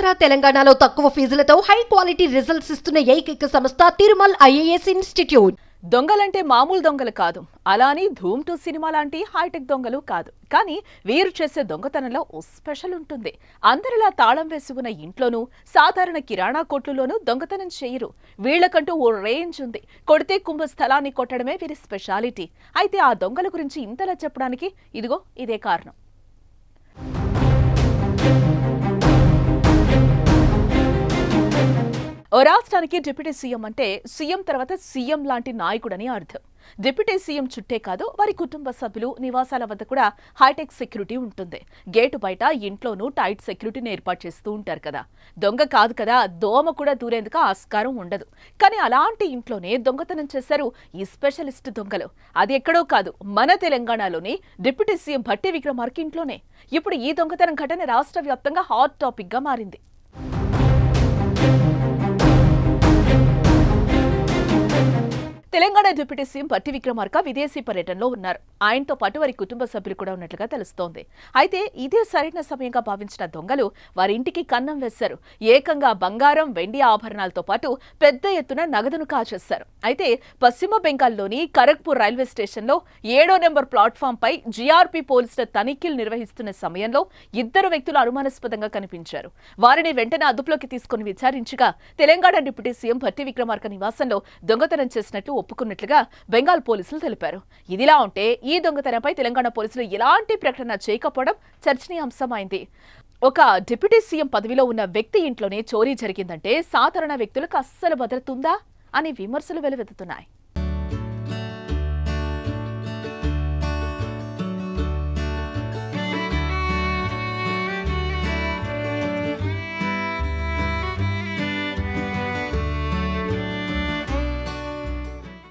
ఆంధ్ర తెలంగాణలో తక్కువ ఫీజులతో high quality results ఇస్తున్న ఏకైక సంస్థ తిరుమల్ ఐఏఎస్ ఇన్స్టిట్యూట్. దొంగలంటే మామూలు దొంగలు కాదు, అలాని ధూమ్ 2 సినిమా లాంటి హైటెక్ దొంగలు కాదు. కానీ వీరు చేసే దొంగతనంలో ఓ స్పెషల్ ఉంటుంది. అందరిలా తాళం వేసి ఉన్న ఇంట్లోనూ, సాధారణ కిరాణా కొట్లులోనూ దొంగతనం చేయరు. వీళ్లకంటూ ఓ రేంజ్ ఉంది. కొడితే కుంభ స్థలాన్ని కొట్టడమే వీరి స్పెషాలిటీ. అయితే ఆ దొంగల గురించి ఇంతలా చెప్పడానికి ఇదిగో ఇదే కారణం. ఓ రాష్ట్రానికి డిప్యూటీ సీఎం అంటే సీఎం తర్వాత సీఎం లాంటి నాయకుడని అర్థం. డిప్యూటీ సీఎం చుట్టే కాదు, వారి కుటుంబ సభ్యులు నివాసాల వద్ద కూడా హైటెక్ సెక్యూరిటీ ఉంటుంది. గేటు బయట ఇంట్లోనూ టైట్ సెక్యూరిటీని ఏర్పాటు చేస్తూ ఉంటారు కదా. దొంగ కాదు కదా, దోమ కూడా దూరేందుకు ఆస్కారం ఉండదు. కానీ అలాంటి ఇంట్లోనే దొంగతనం చేశారు ఈ స్పెషలిస్ట్ దొంగలు. అది ఎక్కడో కాదు, మన తెలంగాణలోని డిప్యూటీ సీఎం భట్టి విక్రమార్క ఇంట్లోనే. ఇప్పుడు ఈ దొంగతనం ఘటన రాష్ట్ర వ్యాప్తంగా హాట్ టాపిక్ గా మారింది. తెలంగాణ డిప్యూటీ సీఎం భట్టి విక్రమార్క విదేశీ పర్యటనలో ఉన్నారు. ఆయనతో పాటు వారి కుటుంబ సభ్యులు కూడా ఉన్నట్లుగా తెలుస్తోంది. అయితే ఇదే సరైన సమయంగా భావించిన దొంగలు వారి ఇంటికి కన్నం వేశారు. ఏకంగా బంగారం, వెండి ఆభరణాలతో పాటు పెద్ద ఎత్తున నగదును కాజేశారు. అయితే పశ్చిమ బెంగాల్లోని ఖరగ్పూర్ రైల్వే స్టేషన్లో 7వ నెంబర్ ప్లాట్ఫామ్ పై జీఆర్పీ పోలీసుల తనిఖీలు నిర్వహిస్తున్న సమయంలో ఇద్దరు వ్యక్తులు అనుమానాస్పదంగా కనిపించారు. వారిని వెంటనే అదుపులోకి తీసుకుని విచారించగా తెలంగాణ డిప్యూటీ సీఎం భట్టి విక్రమార్క నివాసంలో దొంగతనం చేసినట్లు ఒప్పుకున్నట్లుగా బెంగాల్ పోలీసులు తెలిపారు. ఇదిలా ఉంటే ఈ దొంగతనంపై తెలంగాణ పోలీసులు ఎలాంటి ప్రకటన చేయకపోవడం చర్చనీయాంశమైంది. ఒక డిప్యూటీ సీఎం పదవిలో ఉన్న వ్యక్తి ఇంట్లోనే చోరీ జరిగిందంటే సాధారణ వ్యక్తులకు అస్సలు భద్రత ఉందా అని విమర్శలు వెలువెత్తుతున్నాయి.